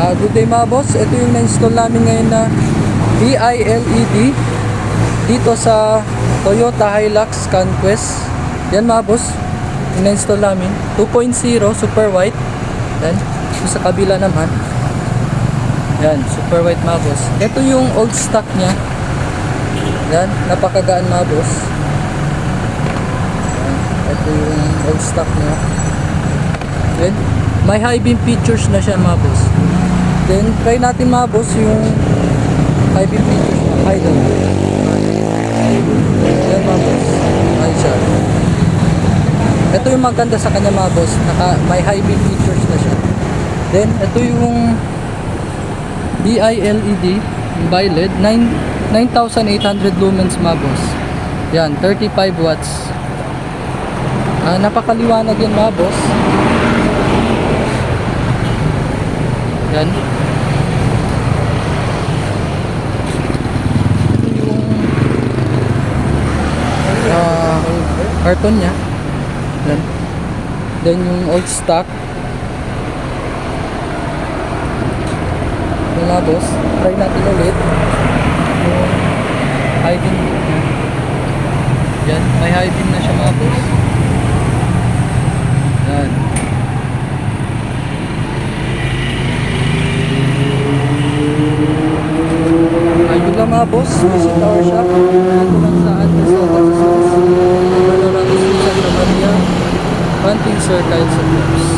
Good day mga boss, ito yung na-install namin ngayon na BILED dito sa Toyota Hilux Conquest. Yan mga boss, yung na-install namin 2.0 super white. Yan, sa kabila naman. Yan, super white mga boss. Ito yung old stock nya. Yan, napakagaan mga boss. Yan, ito yung old stock nya. Then, may high beam features na siya mga boss. Then, try natin mga boss yung high beam features na high down. Yan mga boss. Ay siya. Ito yung maganda sa kanya mga boss. May high beam features na siya. Then, ito yung BILED BILED 9,800 lumens mga boss. Yan, 35 watts. Napakaliwanag yan mga boss. Yan. Yung carton nya. Yan. Then yung old stock. Yung mga boss, try natin ulit. Yung high beam. Yan, may high beam na siya mga boss. Yan. Ayun lang mga boss, visit our shop. Dito lang sa Antasol, Texas. Valorant, Santa Maria, Hunting Circle sa Clubs.